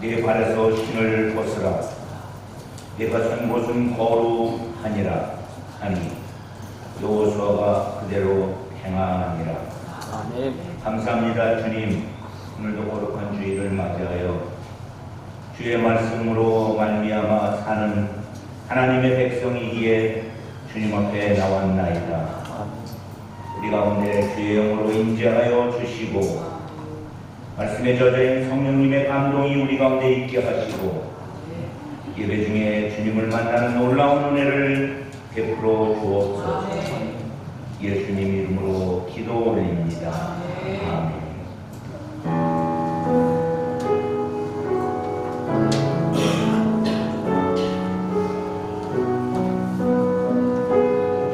내 발에서 신을 벗으라. 내가 선 곳은 거룩하니라 하니 여호수아가 그대로 행하니라. 아멘. 감사합니다. 주님, 오늘도 거룩한 주일을 맞이하여 주의 말씀으로 말미암아 사는 하나님의 백성이기에 주님 앞에 나왔나이다. 우리 가운데 주의 영으로 임재하여 주시고 말씀에 젖어있는 성령님의 감동이 우리 가운데 있게 하시고 예배 중에 주님을 만나는 놀라운 은혜를 베풀어 주옵소서. 예수님 이름으로 기도 올립니다. 아멘.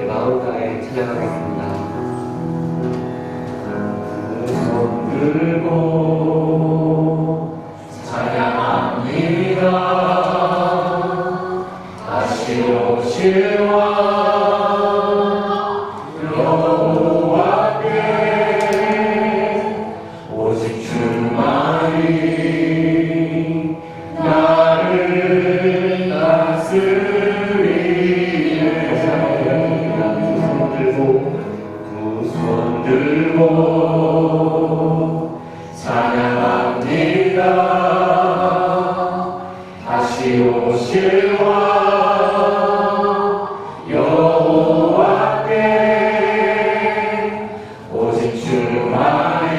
마음가에 찬양하겠습니다. 손 들고 찬양합니다. 다시 오실 왕 여호와께 오직 주만이 나를 다스리네. 두 손 들고 찬양합니다. 다시 오실 왕 여호와께 오직 주만이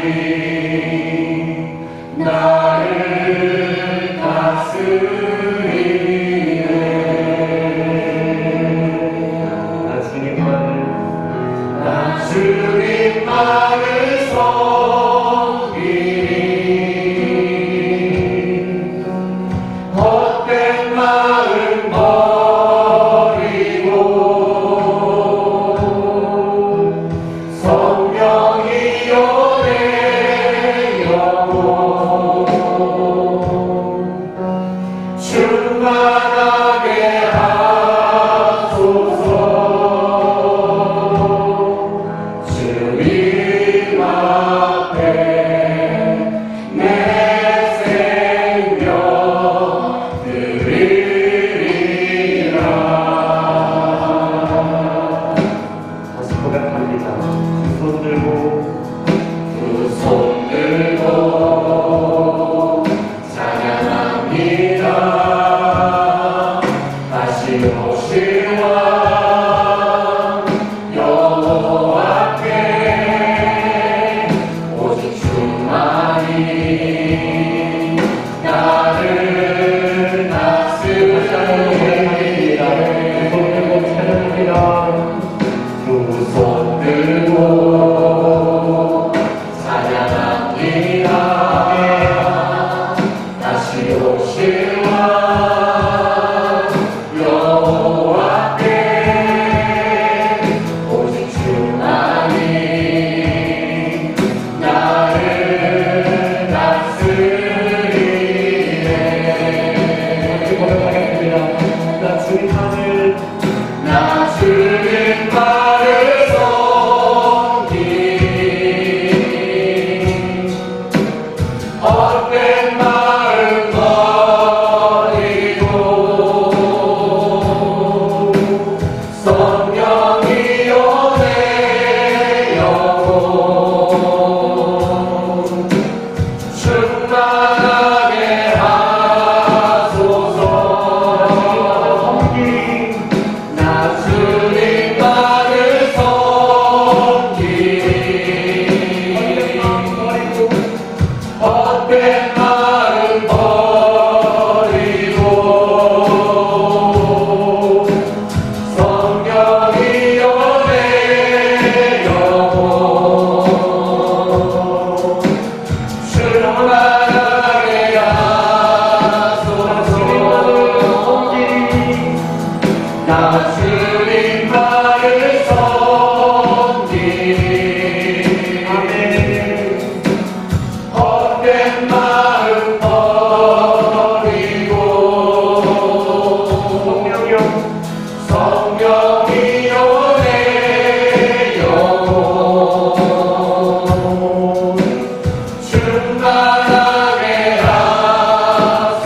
나를 다스리네. 나 주님만을 섬기니 헛된 마음 버리고 성령이여 내 영혼 충만하게 하소서. 주님 앞에 내 생명 드리리라. 다시 고백합니다. 두 손 들고 찬양합니다. 다시 오실 왕 여호와께 오직 주만이 나를 다스리네. 두 손 들고 찬양합니다. 다시 오실 왕 여호와께 오직 주만이 나를 다스리네. 고백하겠습니다. 나 주님만을 섬기니 헛된 마음 버리고 성령이여 내 영혼 충만하게 하소서. 나 주님만을 섬기니 헛된 마음 버리고 성령이여 내 영혼 충만하게 하소서. 나 주님만을 섬기니 헛된 마음 버리고 성령이여 내 영혼 충만하게 하소서.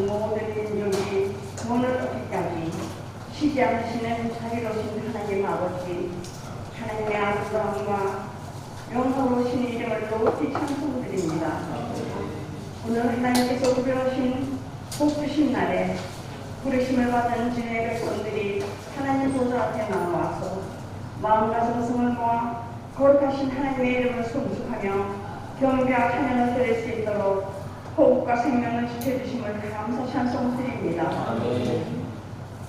모든 여기 오늘 어디까지 쉬지 않으시는 자비로우신 하나님 아버지, 하나님의 아름다움과 영광로우신 이름을 높이 찬송드립니다. 오늘 하나님께서 부르신 복 주신 날에 부르심을 받은 주의 백성들이 하나님 보좌 앞에 나와서 마음과 정성을 모아 거룩하신 하나님의 이름을 송축하며 경배와 찬양을 드릴 수 있도록 호흡과 생명을 지켜주심을 감사 찬송드립니다.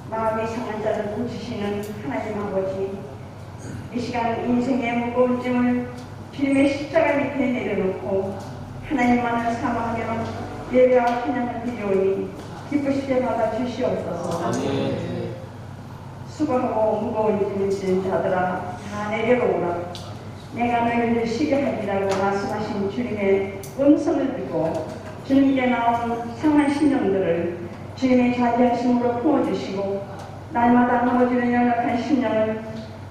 마음이 상한 자를 고치시는 하나님 아버지, 이 시간 인생의 무거운 짐을 주님의 십자가 밑에 내려놓고 하나님만을 사모하며 예배와 찬양을 드리오니 기쁘시게 받아주시옵소서. 수고하고 무거운 짐을 지는 자들아 다 내려오라. 내가 너희를 쉬게 하리라고 말씀하신 주님의 음성을 듣고 주님께 나온 상한 심령들을 주님의 자비하심으로 품어주시고 날마다 넘어지는 연약한 심령을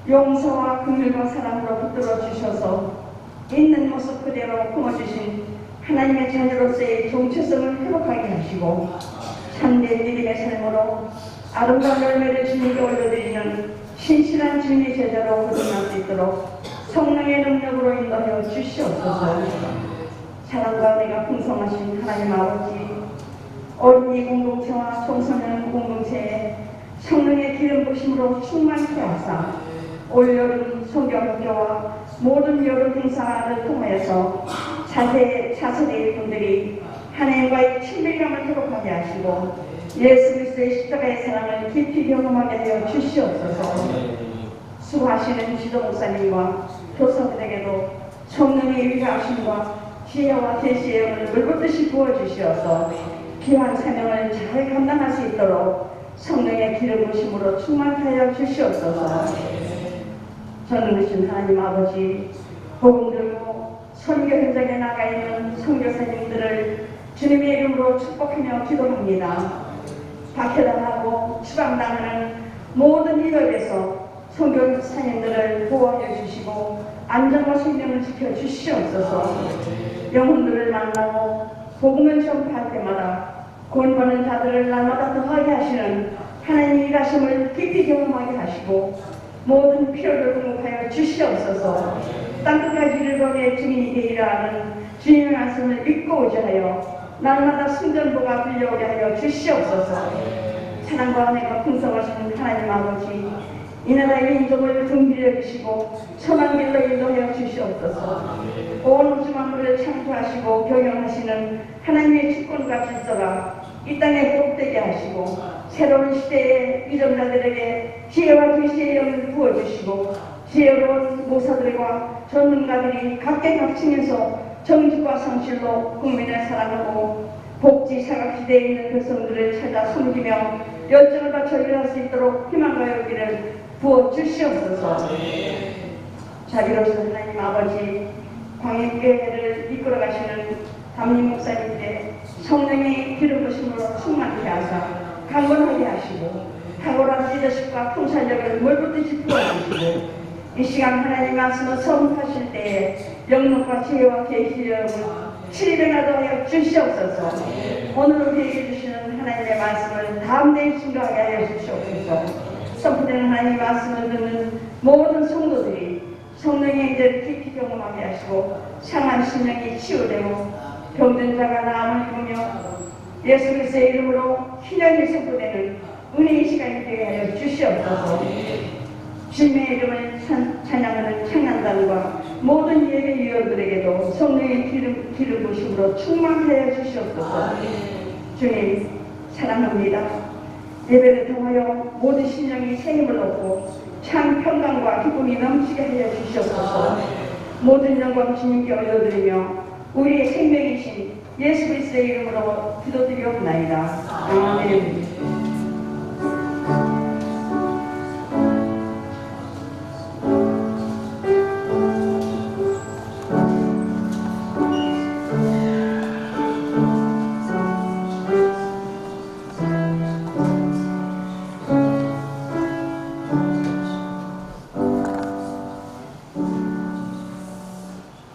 용서와 긍휼과 사랑으로 붙들어 주셔서 있는 모습 그대로 품어주신 하나님의 자녀로서의 정체성을 회복하게 하시고 참된 믿음의 삶으로 아름다운 열매를 주님께 올려드리는 신실한 주님의 제자로 거듭날 수 있도록 성령의 능력으로 인도하여 주시옵소서. 사랑과 은혜가 풍성하신 하나님 아버지, 어린이 공동체와 청소년 공동체에 성령의 기름 부심으로 충만케 하사 올여름 성경학교와 모든 여름 행사를 통해서 차세대의 분들이 하나님과의 친밀감을 회복하게 하시고 예수 그리스도의 십자가의 사랑을 깊이 경험하게 하여 주시옵소서. 수고하시는 지도 목사님과 교사들에게도 성령의 위하심과 지혜와 계시의 영을 물붓듯이 부어주시어서 귀한 사명을 잘 감당할 수 있도록 성령의 기름 부심으로 충만하여 주시옵소서. 전능하신 하나님 아버지, 복음 들고 선교 현장에 나가 있는 선교사님들을 주님의 이름으로 축복하며 기도합니다. 박해당하고 추방당하는 모든 이들에서 선교사님들을 보호하여 주시고 안전과 생명을 지켜 주시옵소서. 영혼들을 만나고 복음을 전파할 때마다 구원받는 자들을 날마다 더하게 하시는 하나님의 일하심을 깊이 경험하게 하시고 모든 필요를 공급하여 주시옵소서. 땅끝까지 이르러내 주님이 되리라는 주님의 말씀을 믿고 의지하여 날마다 순전보가 불려오게 하여 주시옵소서. 사랑과 은혜가 풍성하신 하나님 아버지, 이 나라의 민족을 등비려 주시고 선한 길로 인도하여 주시옵소서. 온 우주 만물을 창조하시고 경영하시는 하나님의 주권과 질서가 이 땅에 회복되게 하시고 새로운 시대의 위정자들에게 지혜와 계시의 영을 부어주시고 지혜로운 목사들과 전문가들이 각계각층에서 정직과 성실로 국민을 사랑하고 복지 사각지대에 있는 백성들을 찾아 섬기며 열정을 바쳐 일할 수 있도록 희망과 용기를 부어 주시옵소서. 자비로우신 하나님 아버지, 광역교회를 이끌어 가시는 담임 목사님께 성령의 기름 부심으로 충만케 하사 강건하게 하시고 탁월한 리더십과 통찰력을 물붓듯이 부어주시고 이 시간 하나님 말씀을 선포하실 때에 영역과 지혜와 계시력을 실행하도록 하여 주시옵소서. 오늘 우리에게 주시는 하나님의 말씀을 다음대에 증거하게 하여 주시옵소서. 선포되는 하나님의 말씀을 듣는 모든 성도들이 성령의 인재를 깊이 경험하게 하시고 상한 심령이 치유되고 병든 자가 나음을 입으며 예수 그리스도의 이름으로 희년이 선포되는 은혜의 시간이 되게 하여 주시옵소서. 주님의 이름을 찬양하는 창난단과 모든 예배 위원들에게도 성령의 기름 부심으로 충만하여 주시옵소서. 주님 사랑합니다. 예배를 통하여 모든 심령이 새 힘을 얻고 참 평강과 기쁨이 넘치게 하여 주시옵소서. 모든 영광 주님께 올려드리며 우리의 생명이신 예수 그리스도의 이름으로 기도드리옵나이다. 아멘.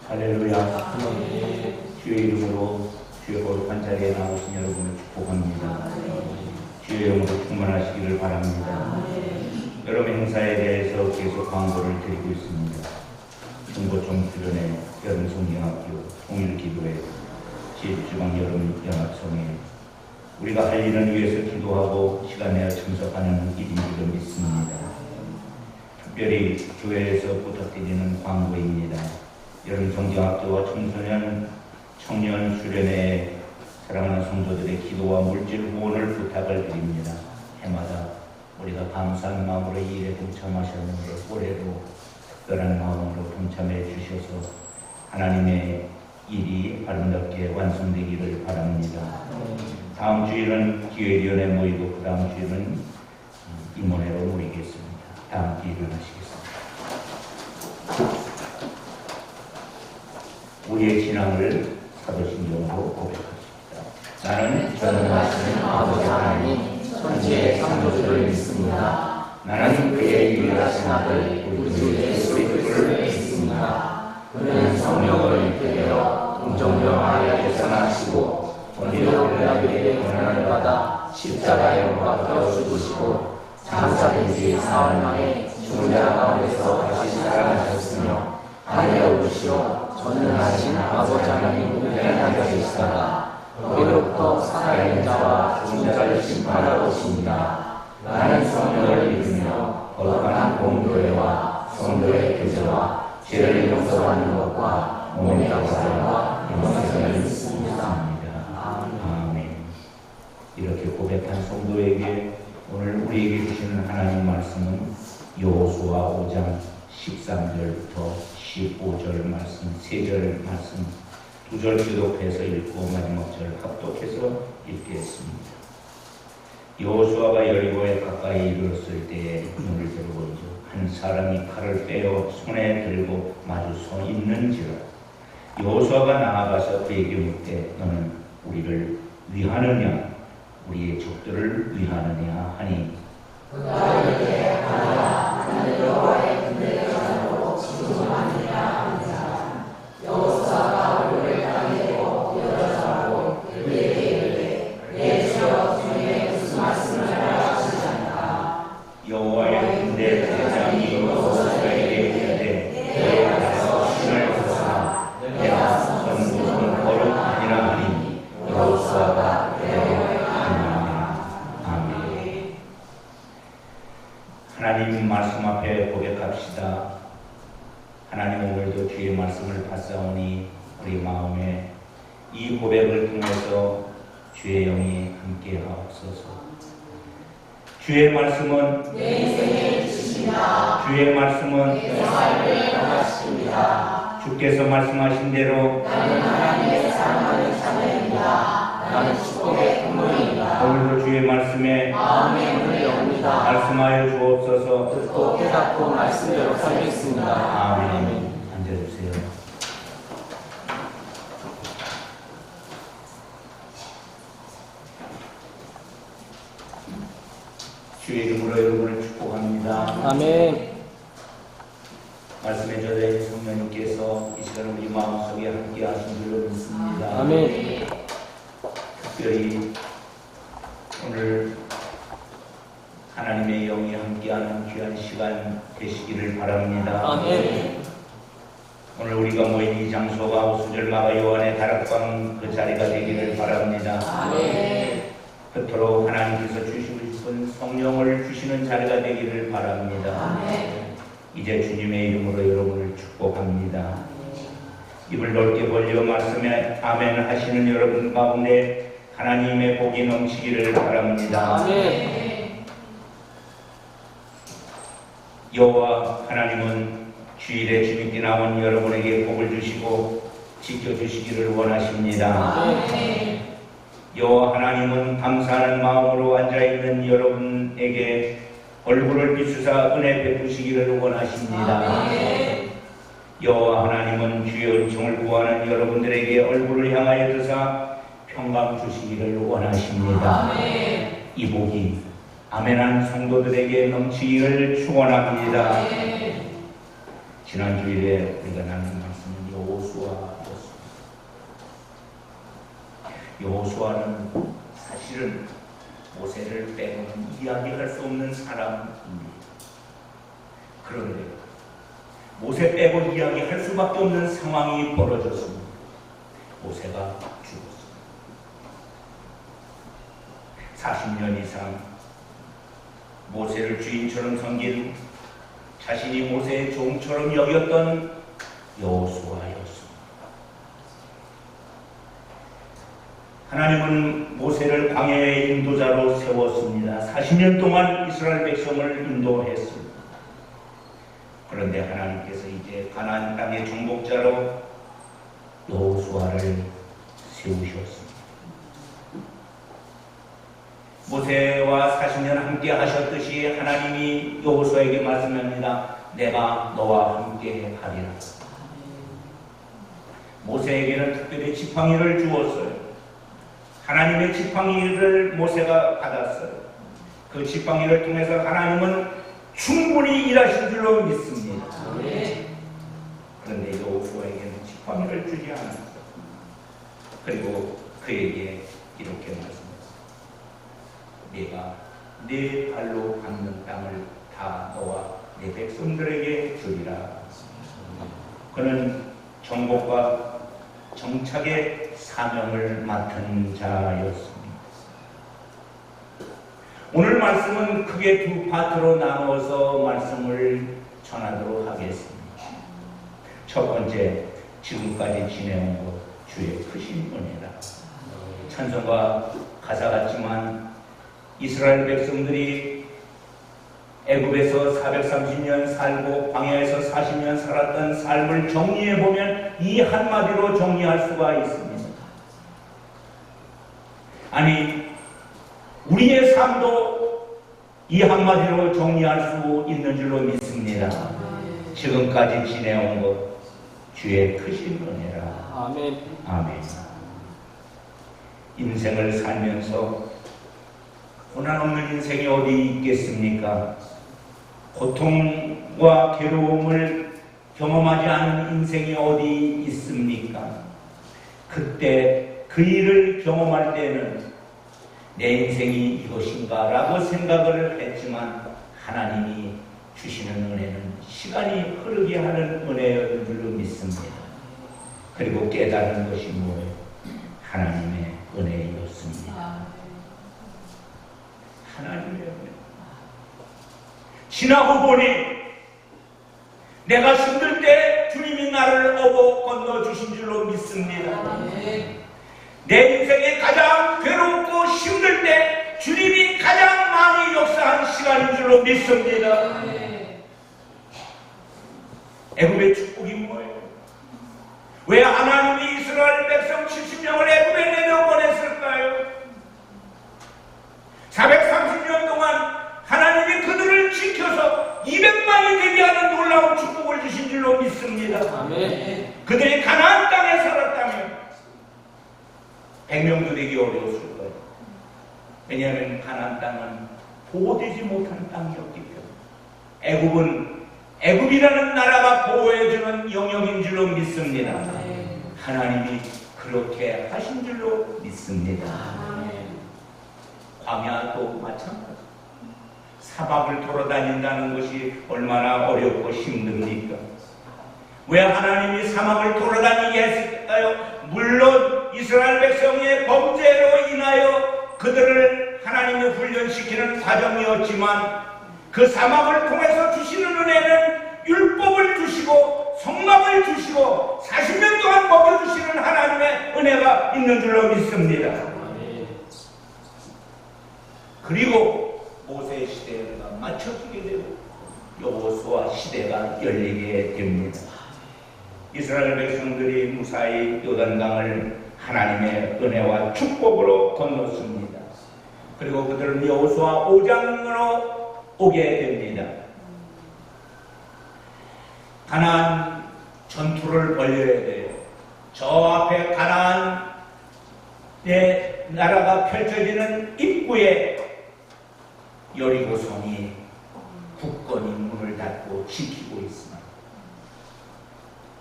할렐루야. 주의 이름으로 주의 거룩한 자리에 나오신 여러분을 축복합니다. 주의 영으로 충만하시기를 바랍니다. 여러 행사에 대해서 계속 광고를 드리고 있습니다. 중고청 주변에 여름성경학교, 통일기도회, 지주방 여름연합성회, 우리가 할 일을 위해서 기도하고 시간 내어 참석하는 일인지도 믿습니다. 특별히 교회에서 부탁드리는 광고입니다. 여름성경학교와 청년 수련회에 사랑하는 성도들의 기도와 물질 후원을 부탁을 드립니다. 해마다 우리가 감사한 마음으로 이 일에 동참하셨는데 올해도 특별한 마음으로 동참해 주셔서 하나님의 일이 아름답게 완성되기를 바랍니다. 다음 주일은 기회위원회 모이고 그 다음 주일은 임원회로 모이겠습니다. 다음 주에 일어나시겠습니다. 우리의 신앙을 사도신경으로 고백합시다. 나는 전능하신 아버지 하나님 천지의 창조주를 믿습니다. 나는 그의 유일하신 아들 우리 주 예수 그리스도를 믿습니다. 그는 성령으로 잉태되어 동정녀 마리아에게 태어나시고 본디오 빌라도에게 고난을 받아 십자가에 못 박혀 죽으시고 장사된 뒤 사흘 만에 죽은 자 가운데서 다시 살아나셨으며 하늘에 오르시어 전능하신 아버지 하나님 우편에 앉아 계시다가 거기로부터 살아있는 자와 죽은 자를 심판하러 오십니다. 나는 성령을 믿으며 거룩한 공교회와 성도의 교제와 죄를 용서받는 것과 몸의 감사함과 영생을 믿습니다. 아멘. 이렇게 고백한 성도에게 오늘 우리에게 주시는 하나님 말씀은 여호수아 5장 13절부터 15절 말씀, 3절 말씀 2절 교독해서 읽고 마지막 절 합독해서 읽겠습니다. 여호수아가 여리고에 가까이 이르렀을 때에 눈을 들어본즉 한 사람이 칼을 빼어 손에 들고 마주 서 있는지라. 여호수아가 나아가서 그에게 묻되 너는 우리를 위하느냐 우리의 적들을 위하느냐 하니 그들에게 하나라 나는 여호와의 군대를 전하고 지금하느냐 하는 사람 여호수아가 얼굴을 땅에 대고 일어서라고 그에게 이르되 내 주여 주님의 무슨 말씀을 하라 하시나이까. 여호와의 군대 대장이 여호수아에게 이르되 내가 가서 신을 벗어라 내가 전부는 거룩하니라 하니 여호수아가 그대로 아멘. 하나님 말씀 앞에 고백합시다. 하나님 오늘도 주의 말씀을 받사오니 우리 마음에 이 고백을 통해서 주의 영이 함께하옵소서. 주의 말씀은 내 인생의 빛입니다. 주의 말씀은 내 삶을 변화시킵니다. 주께서 말씀하신 대로 나는 하나님의 사랑하는 자녀입니다. 나는 축복의 근본입니다. 오늘도 주의 말씀에 마음의 문을 엽니다. 말씀하여 주옵소서. 듣고 깨닫고 말씀대로 살겠습니다. 아멘. 앉아주세요. 주의 이름으로 여러분을 축복합니다. 아멘. 말씀에 저자의 성령님께서 이 시간 우리 마음속에 함께 하신 줄로 믿습니다. 아멘. 특별히 오늘 하나님의 영이 함께하는 귀한 시간 되시기를 바랍니다. 아멘. 오늘 우리가 모인 이 장소가 오순절 마가 요한의 다락방 그 자리가 되기를 바랍니다. 아멘. 그토록 하나님께서 주시고 싶은 성령을 주시는 자리가 되기를 바랍니다. 아멘. 이제 주님의 이름으로 여러분을 축복합니다. 입을 넓게 벌려 말씀에 아멘 하시는 여러분 가운데 하나님의 복이 넘치기를 바랍니다. 아멘. 여호와 하나님은 주일에 주님께 나온 여러분에게 복을 주시고 지켜주시기를 원하십니다. 아멘. 여호와 하나님은 감사하는 마음으로 앉아있는 여러분에게 얼굴을 비추사 은혜 베푸시기를 원하십니다. 아멘. 여호와 하나님은 주의 은총을 구하는 여러분들에게 얼굴을 향하여 드사 평강 주시기를 원하십니다. 아멘. 이 복이 아멘한 성도들에게 넘치기를 축원합니다. 아멘. 지난 주일에 우리가 나눈 말씀은 여호수아였습니다. 여호수아는 사실은 모세를 빼고는 이야기할 수 없는 사람입니다. 그런데 모세 빼고 이야기할 수밖에 없는 상황이 벌어졌습니다. 모세가 죽었습니다. 40년 이상 모세를 주인처럼 섬긴 자신이 모세의 종처럼 여겼던 여호수아였습니다. 하나님은 모세를 광야의 인도자로 세웠습니다. 40년 동안 이스라엘 백성을 인도했습니다. 그런데 하나님께서 이제 가나안 땅의 정복자로 여호수아를 세우셨습니다. 모세와 40년 함께 하셨듯이 하나님이 여호수아에게 말씀합니다. 내가 너와 함께 하리라. 모세에게는 특별히 지팡이를 주었어요. 하나님의 지팡이를 모세가 받았어요. 그 지팡이를 통해서 하나님은 충분히 일하신 줄로 믿습니다. 그런데 여호수아에게는 지팡이를 주지 않았어요. 그리고 그에게 이렇게 말씀했어요. 내가 네 발로 밟는 땅을 다 너와 내 백성들에게 주리라. 그는 정복과 정착의 사명을 맡은 자였습니다. 오늘 말씀은 크게 두 파트로 나누어서 말씀을 전하도록 하겠습니다. 첫 번째, 지금까지 지내온 것 주의 크신 은혜다. 찬송가 가사 같지만 이스라엘 백성들이 애굽에서 430년 살고 광야에서 40년 살았던 삶을 정리해보면 이 한마디로 정리할 수가 있습니다. 아니, 우리의 삶도 이 한마디로 정리할 수 있는 줄로 믿습니다. 지금까지 지내온 것 주의 크신 은혜라. 아멘. 아멘. 인생을 살면서 고난 없는 인생이 어디 있겠습니까? 고통과 괴로움을 경험하지 않은 인생이 어디 있습니까? 그때 그 일을 경험할 때는 내 인생이 이것인가 라고 생각을 했지만 하나님이 주시는 은혜는 시간이 흐르게 하는 은혜인 줄로 믿습니다. 그리고 깨달은 것이 뭐예요? 하나님의 은혜였습니다. 하나님의 은혜. 지나고 보니 내가 힘들 때 주님이 나를 업어 건너주신 줄로 믿습니다. 내 인생에 가장 괴롭고 힘들 때 주님이 가장 많이 역사한 시간인 줄로 믿습니다. 애굽의 축복이 뭐예요? 왜 하나님이 이스라엘 백성 70명을 애굽에 내려보냈을까요? 430년 동안 하나님이 그들을 지켜서 200만이 되게 하는 놀라운 축복을 주신 줄로 믿습니다. 아멘. 그들이 가나안 땅에 살았다면 100명도 되기 어려웠을 거예요. 왜냐하면 가나안 땅은 보호되지 못한 땅이었기 때문에. 애굽이라는 나라가 보호해주는 영역인 줄로 믿습니다. 하나님이 그렇게 하신 줄로 믿습니다. 광야도 마찬가지. 사막을 돌아다닌다는 것이 얼마나 어렵고 힘듭니까? 왜 하나님이 사막을 돌아다니게 했을까요? 물론 이스라엘 백성의 범죄로 인하여 그들을 하나님이 훈련시키는 과정이었지만 그 사막을 통해서 주시는 은혜는 율법을 주시고 성막을 주시고 40년 동안 먹여주시는 하나님의 은혜가 있는 줄로 믿습니다. 그리고 모세 시대가 맞춰지게 되고 여호수아 시대가 열리게 됩니다. 이스라엘 백성들이 무사히 요단강을 하나님의 은혜와 축복으로 건넜습니다. 그리고 그들은 여호수아 5장으로 오게 됩니다. 가나안 전투를 벌여야 돼요. 저 앞에 가나안의 나라가 펼쳐지는 입구에 여리고성이 굳건히 문을 닫고 지키고 있습니다.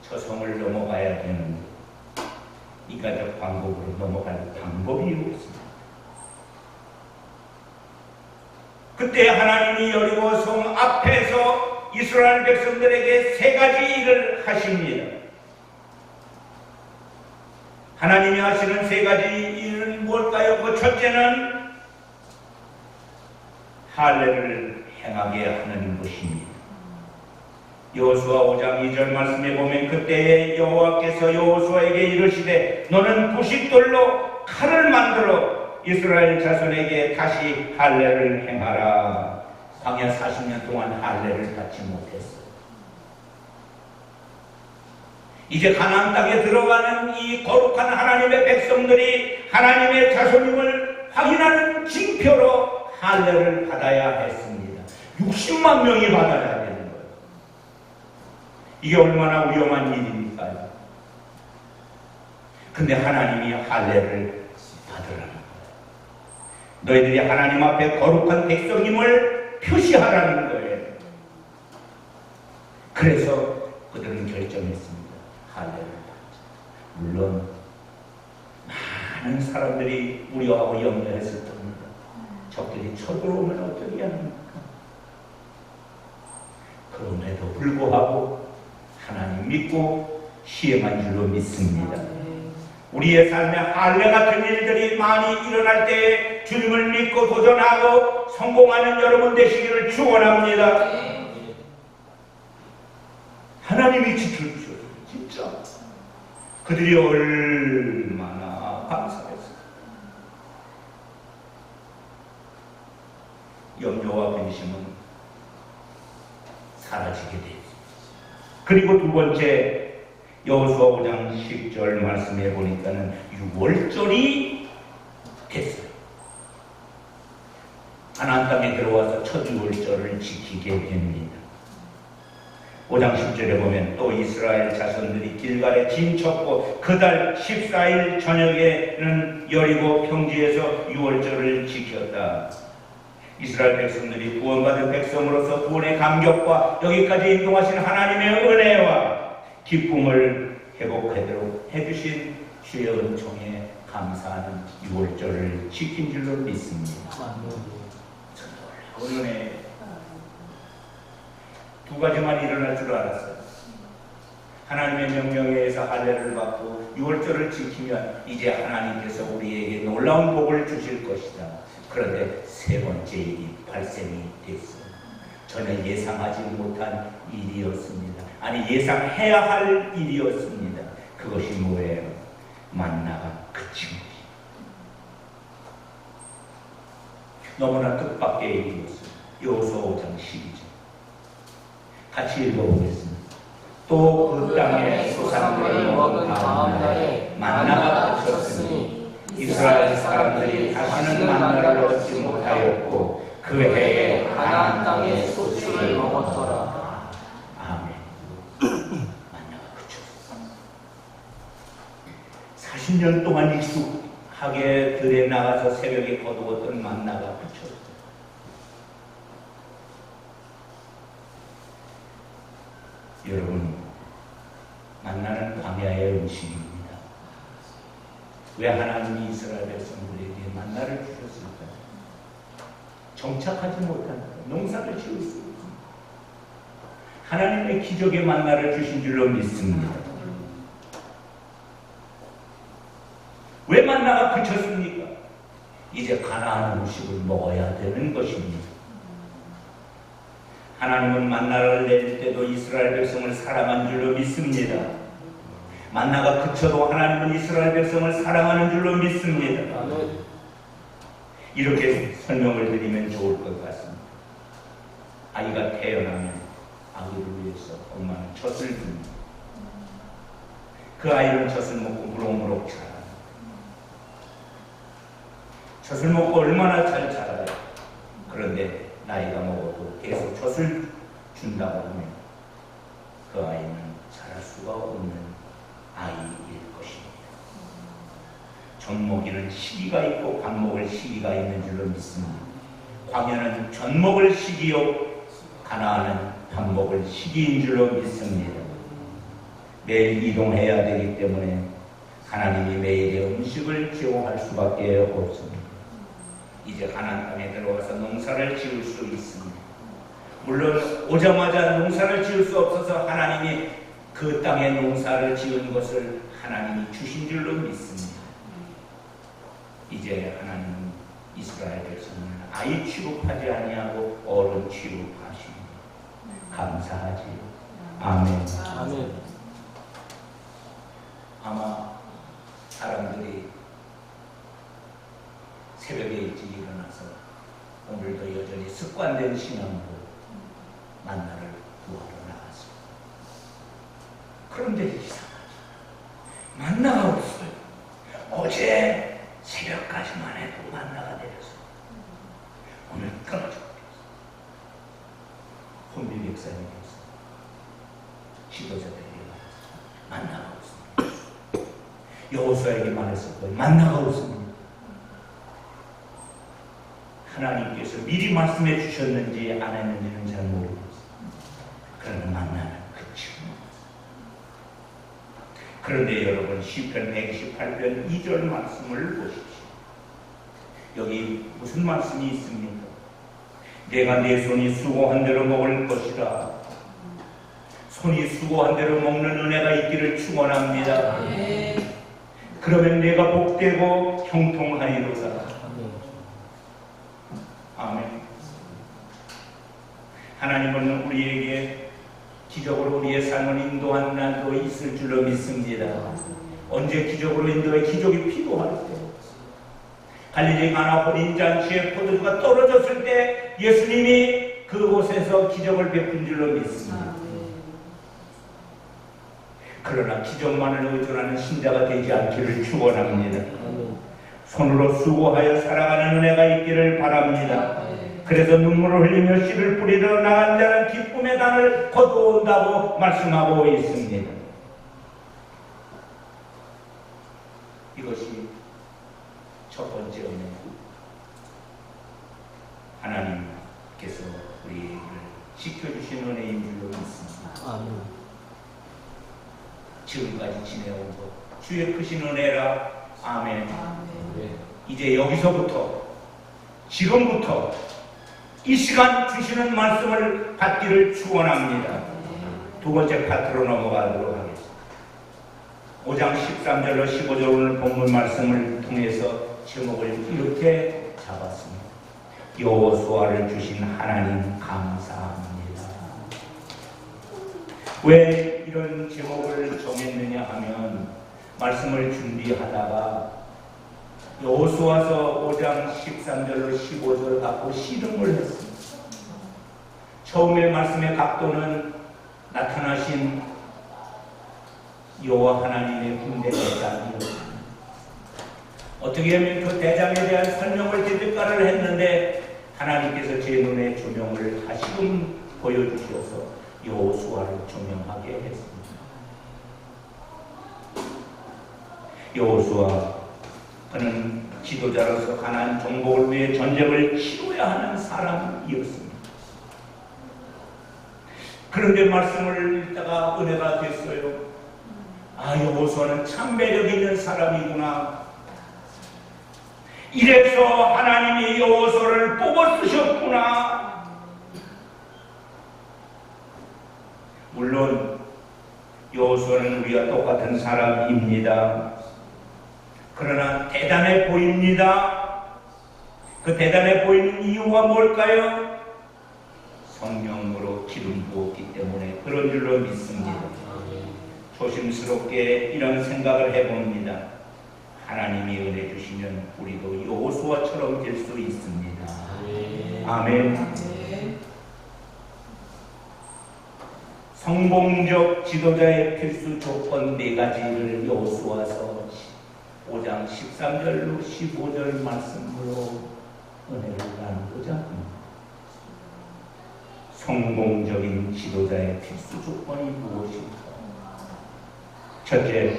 저 성을 넘어가야 되는데 이가적 방법으로 넘어갈 방법이 있습니다. 그때 하나님이 여리고성 앞에서 이스라엘 백성들에게 세 가지 일을 하십니다. 하나님이 하시는 세 가지 일은 뭘까요? 그 첫째는 할례를 행하게 하는 것입니다. 여호수아 5장 2절 말씀에 보면 그때에 여호와께서 여호수아에게 이르시되 너는 부싯돌로 칼을 만들어 이스라엘 자손에게 다시 할례를 행하라. 광야 40년 동안 할례를 받지 못했어요. 이제 가나안 땅에 들어가는 이 거룩한 하나님의 백성들이 하나님의 자손임을 확인하는 징표로 할례를 받아야 했습니다. 60만 명이 받아야 되는 거예요. 이게 얼마나 위험한 일입니까? 근데 하나님이 할례를 받으라는 거예요. 너희들이 하나님 앞에 거룩한 백성임을 표시하라는 거예요. 그래서 그들은 결정했습니다. 할례를 받자. 물론 많은 사람들이 우려하고 염려했을 겁니다. 적들이 쳐들어오면 어떻게 합니까? 그럼에도 불구하고 하나님 믿고 시행한 줄로 믿습니다. 우리의 삶에 할례 같은 일들이 많이 일어날 때 주님을 믿고 도전하고 성공하는 여러분 되시기를 축원합니다. 하나님이 지켜주셔서 진짜 그들이 얼마나 감사했어요. 염려와 근심은 사라지게 되었습니다. 그리고 두 번째, 여호수아 5장 10절 말씀해 보니까는 6월절이 됐어요. 가나안 땅에 들어와서 첫 6월절을 지키게 됩니다. 5장 10절에 보면 또 이스라엘 자손들이 길갈에 진쳤고 그달 14일 저녁에는 여리고 평지에서 6월절을 지켰다. 이스라엘 백성들이 구원받은 백성으로서 구원의 감격과 여기까지 인도하신 하나님의 은혜와 기쁨을 회복하도록 해주신 주의 은총에 감사하는 6월절을 지킨 줄로 믿습니다. 저는 은혜 두 가지만 일어날 줄 알았어요. 하나님의 명령에 의해서 할례를 받고 6월절을 지키면 이제 하나님께서 우리에게 놀라운 복을 주실 것이다. 그런데 세 번째 일이 발생이 됐어요. 전혀 예상하지 못한 일이었습니다. 아니 예상해야 할 일이었습니다. 그것이 뭐예요? 만나가 그친 것입니다. 너무나 뜻밖의 일이었어요. 여호수아 5장 12절 같이 읽어보겠습니다. 또 그 땅에 소산들이 먹은 다음 날에 만나가 그쳤으니 이스라엘 사람들이 다시는 만나를 얻지 못하였고 그 해에 가나안 땅에 소출을 먹었더라. 아멘. 만나가 그쳤어. 40년 동안 익숙하게 들에 나가서 새벽에 거두었던 만나가 그쳤어. 여러분, 만나는 광야의 음식입니다. 왜 하나님이 이스라엘 백성들에게 만나를 주셨을까요? 정착하지 못한 농사를 지을 수 없습니다. 하나님의 기적의 만나를 주신 줄로 믿습니다. 왜 만나가 그쳤습니까? 이제 가나안 음식을 먹어야 되는 것입니다. 하나님은 만나를 내릴 때도 이스라엘 백성을 사랑한 줄로 믿습니다. 만나가 그쳐도 하나님은 이스라엘 백성을 사랑하는 줄로 믿습니다. 이렇게 설명을 드리면 좋을 것 같습니다. 아이가 태어나면 아기를 위해서 엄마는 젖을 줍니다. 그 아이는 젖을 먹고 무럭무럭 자랍니다. 젖을 먹고 얼마나 잘 자라요. 그런데 나이가 먹어도 계속 젖을 준다고 하면 그 아이는 자랄 수가 없는 아이일 것입니다. 젖 먹이는 시기가 있고 밥 먹을 시기가 있는 줄로 믿습니다. 광야는 젖 먹을 시기요 가나안은 밥 먹을 시기인 줄로 믿습니다. 매일 이동해야 되기 때문에 하나님이 매일의 음식을 제공할 수밖에 없습니다. 이제 가나안 땅에 들어와서 농사를 지을 수 있습니다. 물론 오자마자 농사를 지을 수 없어서 하나님이 그 땅에 농사를 지은 것을 하나님이 주신 줄로 믿습니다. 이제 하나님은 이스라엘 백성을 아이 취급하지 아니하고 어른 취급하십니다. 감사하지요. 아멘. 아멘. 아마 사람들이 새벽에 일찍 일어나서 오늘도 여전히 습관된 신앙으로 만나를 구하러 나갔습니다. 그런데 이상하죠. 만나가 없어요. 어제 새벽까지만 해도 만나가 내려서 오늘 끊어져 버렸어요. 혼비 백사님께서 지도자들에게 말했어요. 만나가 없습니다. 여호수아에게 말했을 거예요. 만나가 없습니다. 하나님께서 미리 말씀해 주셨는지 안 했는지는 잘 모르겠어요. 그러나 만나는 그치. 그런데 여러분 시편 128편 2절 말씀을 보십시오. 여기 무슨 말씀이 있습니까? 내가 내 손이 수고한 대로 먹을 것이라. 손이 수고한 대로 먹는 은혜가 있기를 축원합니다. 그러면 내가 복되고 형통하리로다. 아멘. 하나님은 우리에게 기적으로 우리의 삶을 인도한 날도 있을 줄로 믿습니다. 언제 기적으로 인도해? 기적이 필요할 때. 갈릴리 가나 혼인잔치에 포도주가 떨어졌을 때 예수님이 그곳에서 기적을 베푼 줄로 믿습니다. 그러나 기적만을 의존하는 신자가 되지 않기를 축원합니다. 손으로 수고하여 살아가는 은혜가 있기를 바랍니다. 그래서 눈물을 흘리며 씨를 뿌리러 나간 자는 기쁨의 단을 거두온다고 말씀하고 있습니다. 이것이 첫 번째 은혜. 하나님께서 우리를 지켜주신 은혜인 줄로 믿습니다. 지금까지 지내온 것 주의 크신 은혜라. 아멘. 이제 여기서부터 지금부터 이 시간 주시는 말씀을 받기를 축원합니다. 두 번째 파트로 넘어가도록 하겠습니다. 5장 13절로 15절 오늘 본문 말씀을 통해서 제목을 이렇게 잡았습니다. 여호수아를 주신 하나님 감사합니다. 왜 이런 제목을 정했느냐 하면 말씀을 준비하다가 여호수아서 5장 13절로 15절 갖고 씨름을 했습니다. 처음에 말씀의 각도는 나타나신 여호와 하나님의 군대 대장이었습니다. 어떻게 하면 그 대장에 대한 설명을 대들가를 했는데 하나님께서 제 눈에 조명을 다시금 보여주셔서 여호수아를 조명하게 했습니다. 여호수아 그는 지도자로서 가나안 정복을 위해 전쟁을 치러야 하는 사람이었습니다. 그런데 말씀을 읽다가 은혜가 됐어요. 아, 여호수아는 참 매력 있는 사람이구나. 이래서 하나님이 여호수아를 뽑아 쓰셨구나. 물론 여호수아는 우리와 똑같은 사람입니다. 그러나 대단해 보입니다. 그 대단해 보이는 이유가 뭘까요? 성령으로 기름 부었기 때문에 그런 줄로 믿습니다. 조심스럽게 이런 생각을 해봅니다. 하나님이 은혜 주시면 우리도 여호수아처럼 될 수 있습니다. 아멘. 성공적 지도자의 필수 조건 4가지를 여호수아서 5장 13절로 15절 말씀으로 은혜를 나누고자 합니다. 성공적인 지도자의 필수 조건이 무엇일까? 첫째,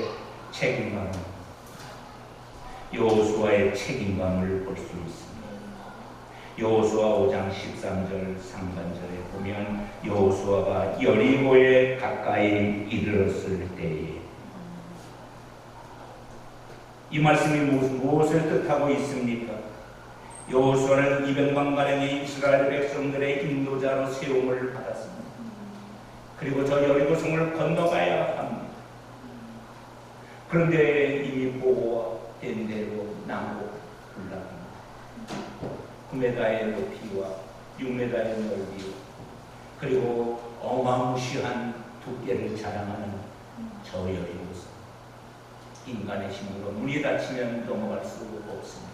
책임감. 여호수아의 책임감을 볼 수 있습니다. 여호수아 5장 13절 상반절에 보면 여호수아가 여리고에 가까이 이르렀을 때에 이 말씀이 무엇을 뜻하고 있습니까? 여호수아는 200만가량의 이스라엘 백성들의 인도자로 세움을 받았습니다. 그리고 저 여리고성을 건너가야 합니다. 그런데 이미 보고된 대로 남북 불락입니다. 9m의 높이와 6m의 넓이 그리고 어마무시한 두께를 자랑하는 저 여리고성. 인간의 힘으로 문이 닫히면 넘어갈 수 없습니다.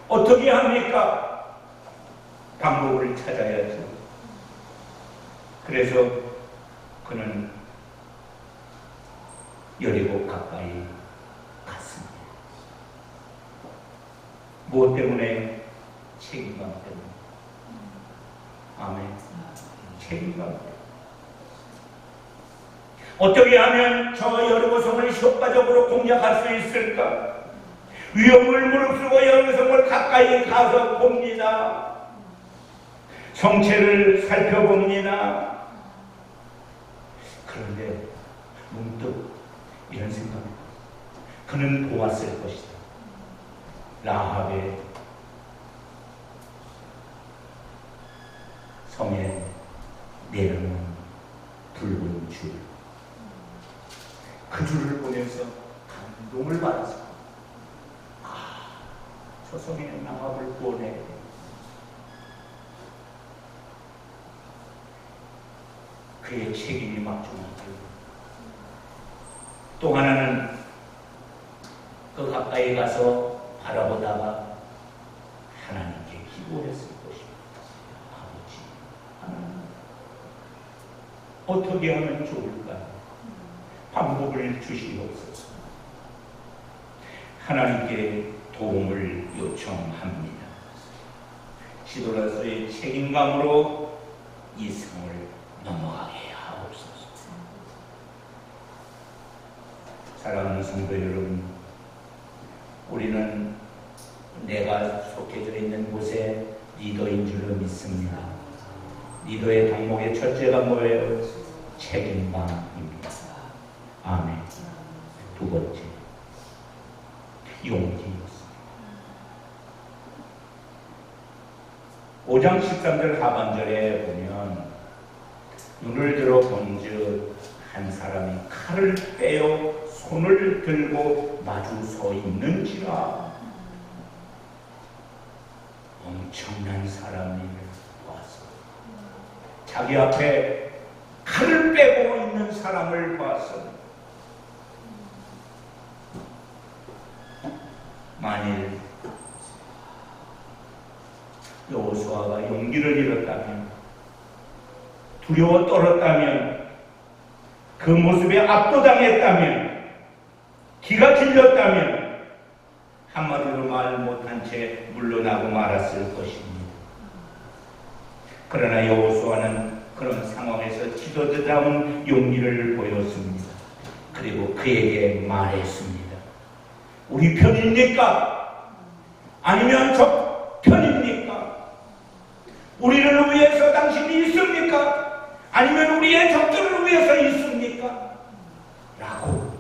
어떻게 합니까? 방법을 찾아야죠. 그래서 그는 여리고 가까이 갔습니다. 무엇 때문에? 책임감 때문에. 아멘. 책임감 때문에. 어떻게 하면 저 여리고성을 효과적으로 공략할 수 있을까? 위험을 무릅쓰고 여리고성을 가까이 가까이 가서 봅니다. 성체를 살펴봅니다. 그런데 문득 이런 생각이 그는 보았을 것이다. 라합의 성에 내려놓은 붉은 줄, 그 줄을 보면서 감동을 받았어. 저 성에 라합을 구원해. 그의 책임이 막중하고, 또 하나는 그 가까이 가서 바라보다가 하나님께 기도했을 것입니다. 아버지, 하나님, 어떻게 하면 좋을까요? 방법을 주시옵소서. 하나님께 도움을 요청합니다. 지도자로서의 책임감으로 이 성을 넘어가게 하옵소서. 사랑하는 성도 여러분, 우리는 내가 속해져 있는 곳에 리더인 줄로 믿습니다. 리더의 덕목의 첫째가 뭐예요? 책임감입니다. 아멘. 두 번째, 용기였습니다. 5장 13절 하반절에 보면 눈을 들어 본즉 한 사람이 칼을 빼어 손을 들고 마주 서 있는지라. 엄청난 사람을 보았어. 자기 앞에 칼을 빼고 있는 사람을 보았어. 만일 여호수아가 용기를 잃었다면, 두려워 떨었다면, 그 모습에 압도당했다면, 기가 질렸다면 한마디로 말 못한 채 물러나고 말았을 것입니다. 그러나 여호수아는 그런 상황에서 지도자다운 용기를 보였습니다. 그리고 그에게 말했습니다. 우리 편입니까? 아니면 적 편입니까? 우리를 위해서 당신이 있습니까? 아니면 우리의 적들을 위해서 있습니까? 라고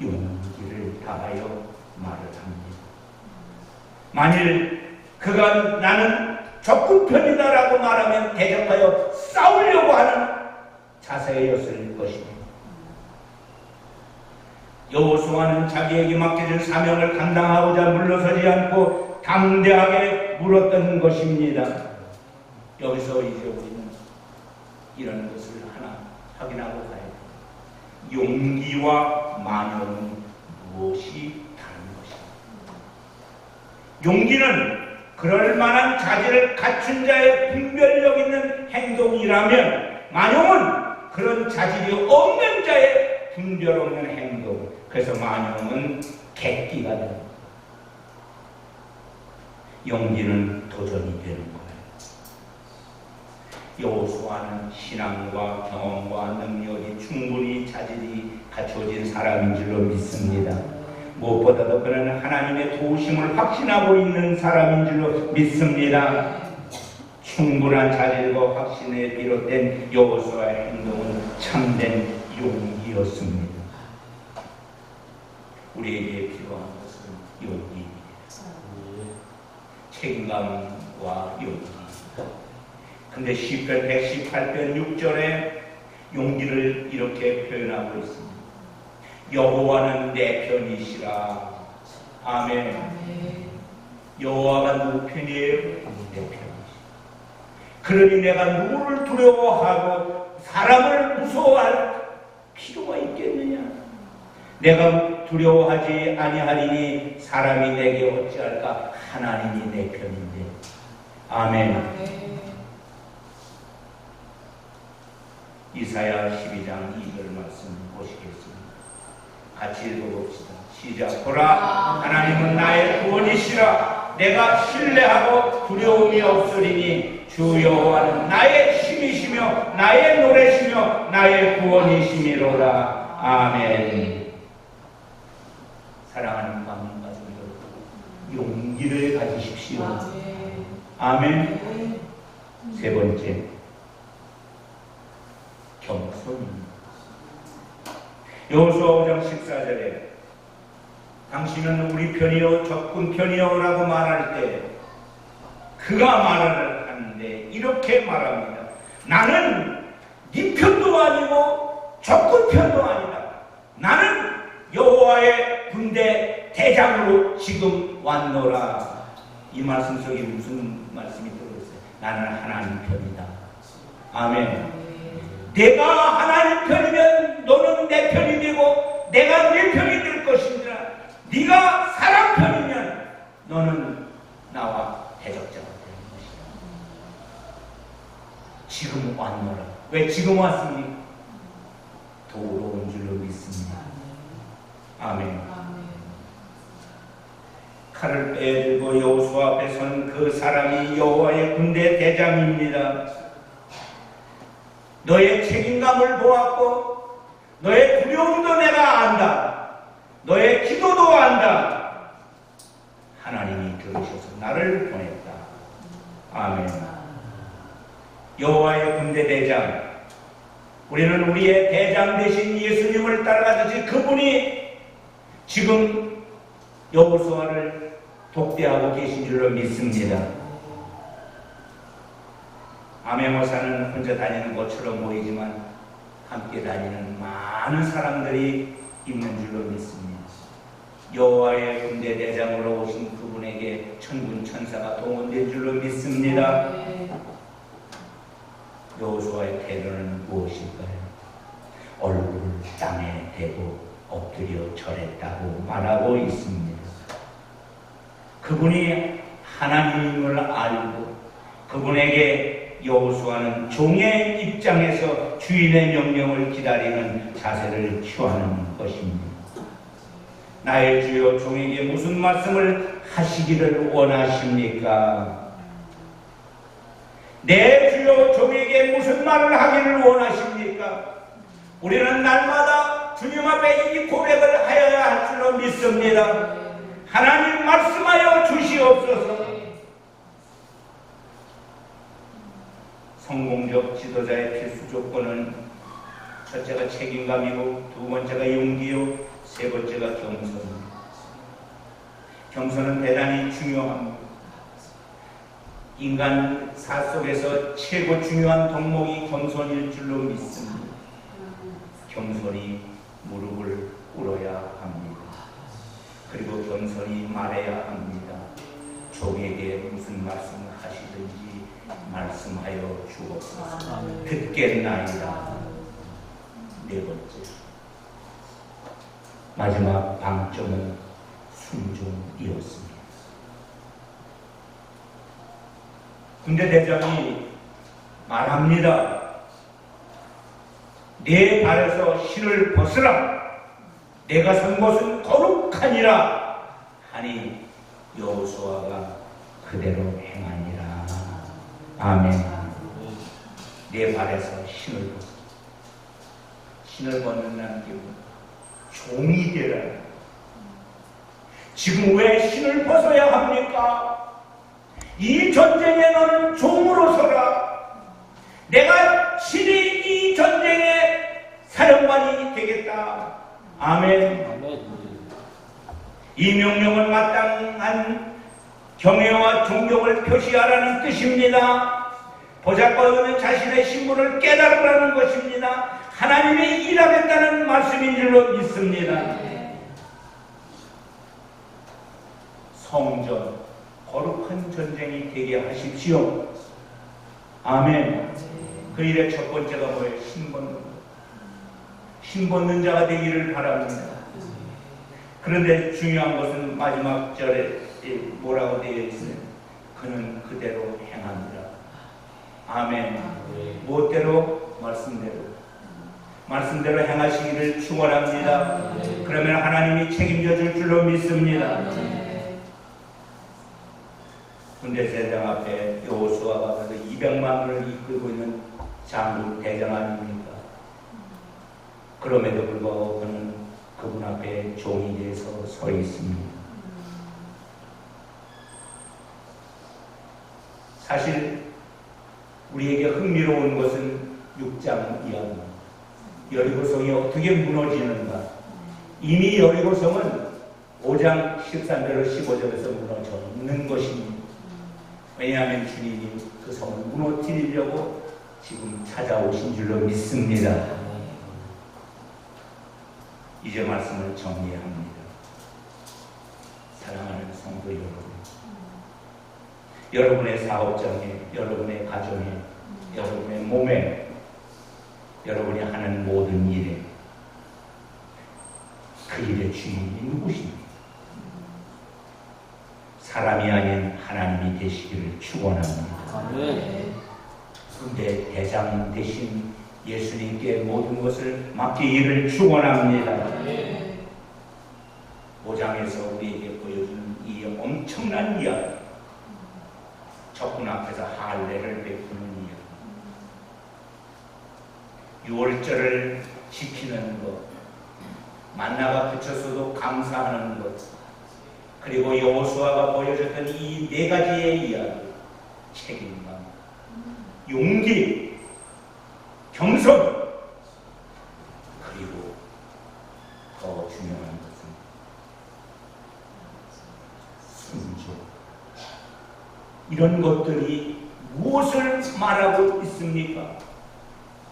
용기를 다하여 말을 합니다. 만일 그가 나는 적군 편이다라고 말하면 대적하여 싸우려고 하는 자세였을 것입니다. 여호수아는 자기에게 맡겨진 사명을 감당하고자 물러서지 않고 담대하게 물었던 것입니다. 여기서 이제 우리는 이런 것을 하나 확인하고 가야 됩니다. 용기와 만용은 무엇이 다른 것입니다. 용기는 그럴 만한 자질을 갖춘 자의 분별력 있는 행동이라면, 만용은 그런 자질이 없는 자의 분별 없는 행동. 그래서 만용은 객기가 됩니다. 용기는 도전이 되는 거예요. 여호수아는 신앙과 경험과 능력이 충분히 자질이 갖춰진 사람인 줄로 믿습니다. 무엇보다도 그는 하나님의 도우심을 확신하고 있는 사람인 줄로 믿습니다. 충분한 자질과 확신에 비롯된 여호수아의 행동은 참된 용기였습니다. 우리에게 필요한 것은 용기입니다. 책임감과 용기. 근데 시편 118편 6절에 용기를 이렇게 표현하고 있습니다. 여호와는 내 편이시라. 아멘. 여호와가 누구 편이에요? 내 편이시라. 그러니 내가 누구를 두려워하고 사람을 무서워할 필요가 있겠느냐? 내가 두려워하지 아니하리니 사람이 내게 어찌할까? 하나님이 내 편인데. 아멘. 이사야 12장 2절 말씀 보시겠습니다. 같이 읽어봅시다. 시작. 보라, 하나님은 나의 구원이시라. 내가 신뢰하고 두려움이 없으리니 주 여호와는 나의 힘이시며 나의 노래시며 나의 구원이시미로라. 아멘. 사랑하는 가문 가족 여러분, 용기를 가지십시오. 아멘. 세 번째, 겸손입니다. 여호수아 5장 14절에 당신은 우리 편이요 적군 편이요라고 말할 때 그가 말을 하는데 이렇게 말합니다. 나는 네 편도 아니고 적군 편도 아니다. 나는 여호와의 군대 대장으로 지금 왔노라. 이 말씀 속에 무슨 말씀이 들어있어요? 나는 하나님 편이다. 아멘. 내가 하나님 편이면 너는 내 편이 되고 내가 네 편이 될 것이니라. 네가 사람 편이면 너는 나와 대적자가 되는 것이다. 지금 왔노라. 왜 지금 왔습니까? 도우러 온 줄로 믿습니다. 아멘. 칼을 빼들고 여호수아 앞에 선 그 사람이 여호와의 군대 대장입니다. 너의 책임감을 보았고 너의 두려움도 내가 안다. 너의 기도도 안다. 하나님이 들으셔서 나를 보냈다. 아멘. 여호와의 군대 대장, 우리는 우리의 대장 되신 예수님을 따라가듯이 그분이 지금 여호수아를 독대하고 계신 줄로 믿습니다. 암행어사는 혼자 다니는 것처럼 보이지만 함께 다니는 많은 사람들이 있는 줄로 믿습니다. 여호와의 군대 대장으로 오신 그분에게 천군 천사가 동원된 줄로 믿습니다. 여호수아의 태도는 무엇일까요? 얼굴을 땅에 대고 엎드려 절했다고 말하고 있습니다. 그분이 하나님임을 알고 그분에게 여호수아는 종의 입장에서 주인의 명령을 기다리는 자세를 취하는 것입니다. 나의 주여 종에게 무슨 말씀을 하시기를 원하십니까? 내 주여 종에게 무슨 말을 하기를 원하십니까? 우리는 날마다 주님 앞에 이 고백을 하여야 할 줄로 믿습니다. 하나님 말씀하여 주시옵소서. 성공적 지도자의 필수 조건은 첫째가 책임감이고 두 번째가 용기요 세 번째가 겸손입니다. 겸손은 대단히 중요합니다. 인간사 속에서 최고 중요한 덕목이 겸손일 줄로 믿습니다. 겸손히 무릎을 꿇어야 합니다. 그리고 겸손히 말해야 합니다. 종에게 무슨 말씀을 하시든지 말씀하여 주옵소서. 듣겠나이다. 네 번째, 마지막 방점은 순종이었습니다. 군대 대장이 말합니다. 내 발에서 실을 벗으라. 내가 선 곳은 거룩하니라. 하니 여호수아가 그대로 행하니라. 아멘. 내 발에서 신을 벗어. 신을 벗는다는 게 종이 되라. 지금 왜 신을 벗어야 합니까? 이 전쟁에 너는 종으로 서라. 내가 친히 이 전쟁의 사령관이 되겠다. 아멘. 이 명령은 마땅한 경외와 존경을 표시하라는 뜻입니다. 보잘것없는 자신의 신분을 깨달으라는 것입니다. 하나님이 일하겠다는 말씀인 줄로 믿습니다. 성전, 거룩한 전쟁이 되게 하십시오. 아멘. 그 일의 첫 번째가 뭐예요? 신 벗는 자가 되기를 바랍니다. 그런데 중요한 것은 마지막 절에 뭐라고 되어 있어요? 그는 그대로 행합니다. 아멘. 무엇대로? 말씀대로 행하시기를 축원합니다. 그러면 하나님이 책임져 줄 줄로 믿습니다. 군대 대장 앞에 여호수아가 200만을 이끌고 있는 장군 대장 아닙니까? 그럼에도 불구하고 그는 그분 앞에 종이 돼서 서 있습니다. 사실 우리에게 흥미로운 것은 6장 이야기. 여리고성이 어떻게 무너지는가. 이미 여리고성은 5장 13절로 15절에서 무너져 있는 것입니다. 왜냐하면 주님이 그 성을 무너뜨리려고 지금 찾아오신 줄로 믿습니다. 이제 말씀을 정리합니다. 사랑하는 성도 여러분, 여러분의 사업장에, 여러분의 가정에, 여러분의 몸에, 여러분이 하는 모든 일에 그 일의 주인이 누구십니까? 사람이 아닌 하나님이 되시기를 축원합니다. 근데 대장 대신 예수님께 모든 것을 맡기기를 축원합니다. 5장에서 우리에게 보여주는 이 엄청난 이야기, 적군 앞에서 할례를 베푸는 이야기, 6월절을 지키는 것, 만나가 그쳤어도 감사하는 것, 그리고 여호수아가 보여줬던 이 4가지의 이야기, 책임감, 용기, 겸손, 그리고 더 중요한 것은 순종. 이런 것들이 무엇을 말하고 있습니까?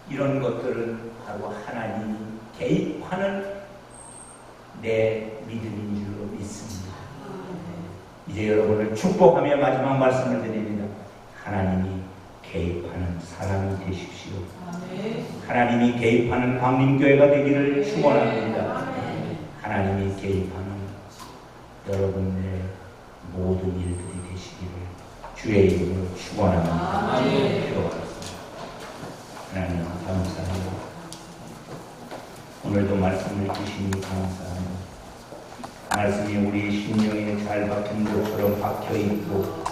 이런 것들은 바로 하나님이 개입하는 내 믿음인 줄로 믿습니다. 이제 여러분을 축복하며 마지막 말씀을 드립니다. 하나님이 개입하는 사람이 되십시오. 하나님이 개입하는 광림교회가 되기를 축원합니다. 하나님이 개입하는 여러분의 모든 일들이 되시기를 주의 이름으로 축원합니다. 기도하겠습니다. 하나님 감사합니다. 오늘도 말씀을 주시니 감사합니다. 말씀이 우리 심령에 잘 박힌 것처럼 박혀있고,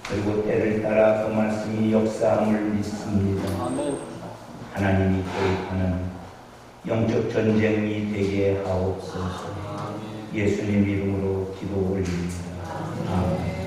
그리고 때를 따라 그 말씀이 역사함을 믿습니다. 하나님이 개입하는 영적 전쟁이 되게 하옵소서. 예수님 이름으로 기도 올립니다. 아멘.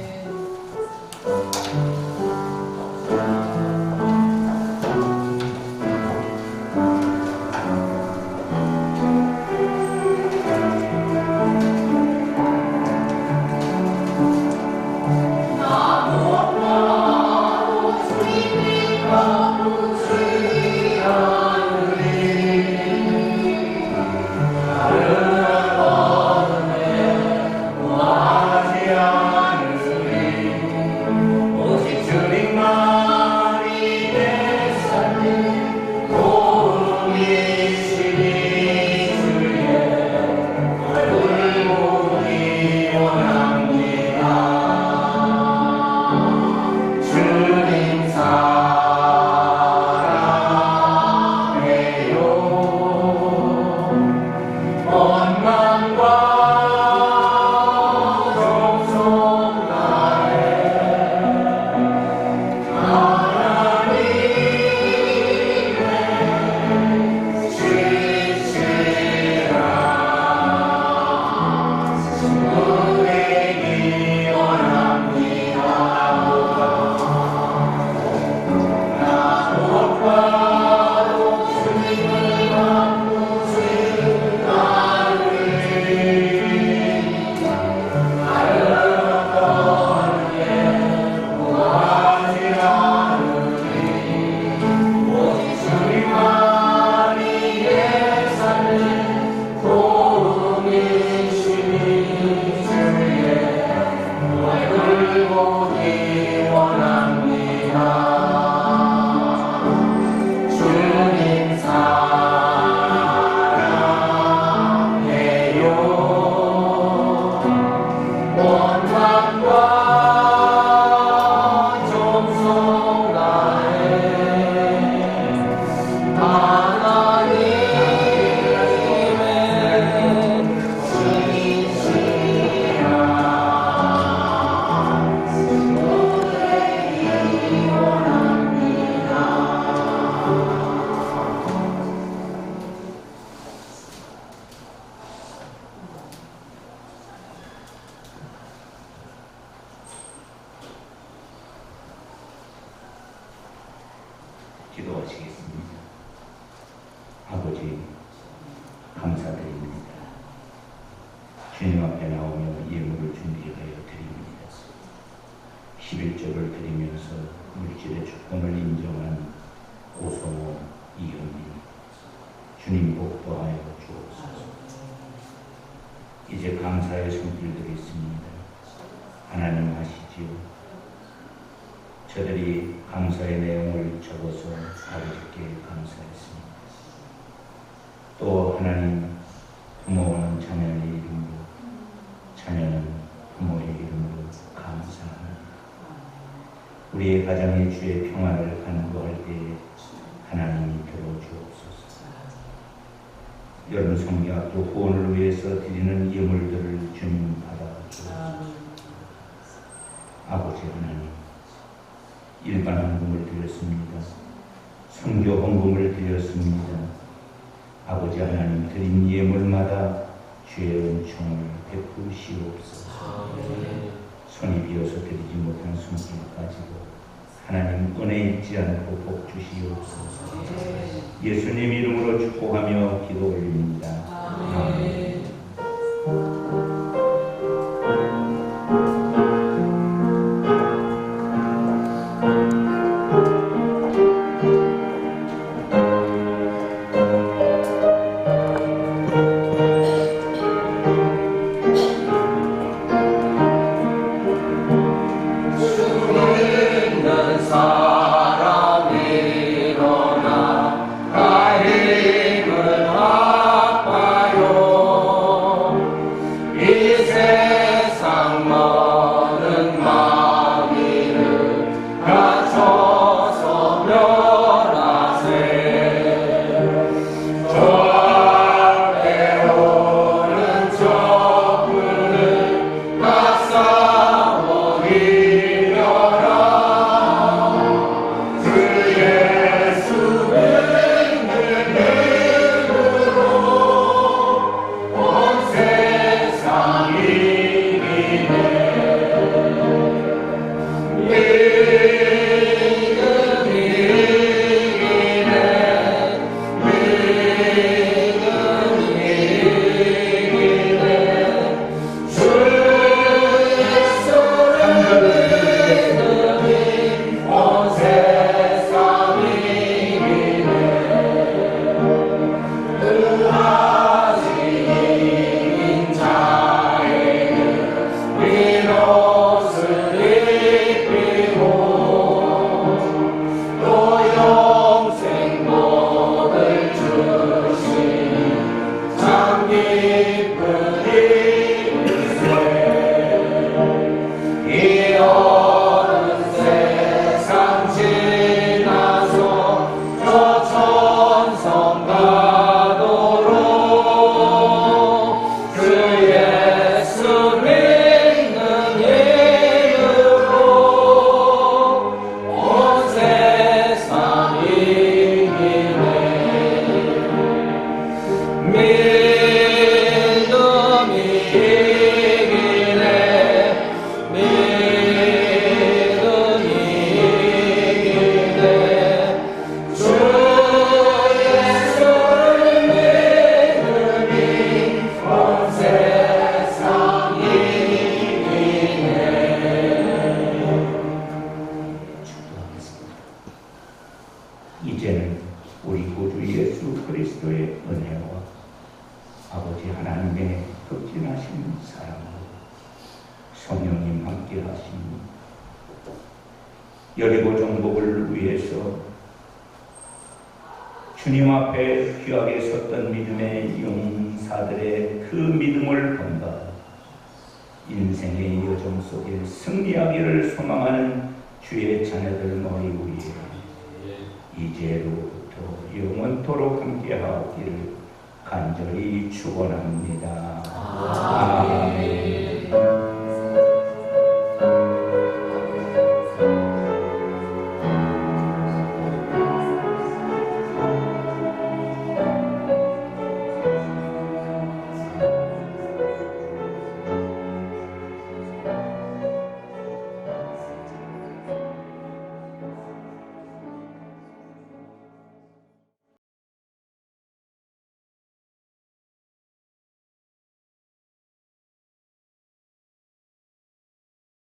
기도하시겠습니다. 아버지, 감사드립니다. 주님 앞에 나오며 예물을 준비하여 드립니다. 11조를 드리면서 물질의 주권을 인정한 오성호, 이현민, 주님 복도하여 주옵소서. 이제 감사의 손길들이 있습니다. 하나님 아시지요? 저들이 감사의 내용을 적어서 아버지께 감사했습니다. 또 하나님, 부모는 자녀의 이름으로, 자녀는 부모의 이름으로 감사합니다. 우리의 가정의 주의 평화를 간구할 때에 하나님이 들어주옵소서. 여름 성경학교 후원을 위해서 드리는 예물들을 주님 받아주옵소서. 아버지 하나님, 일반 헌금을 드렸습니다. 선교 헌금을 드렸습니다. 아버지 하나님, 드린 예물마다 주의 은총을 베푸시옵소서. 손이 비어서 드리지 못한 손길 가지고 하나님 은혜 잊지 않고 복 주시옵소서. 예수님 이름으로 축복하며 기도 올립니다. 아멘. 이제는 우리 구주 예수 그리스도의 은혜와 아버지 하나님의 극진하신 사랑으로 성령님 함께 하시니 여리고 정복을 위해서 주님 앞에 귀하게 섰던 믿음의 용사들의 그 믿음을 본다. 인생의 여정 속에 승리하기를 소망하는 주의 자녀들 머리 위에 이제로부터 영원토록 함께하기를 간절히 축원합니다. 아멘.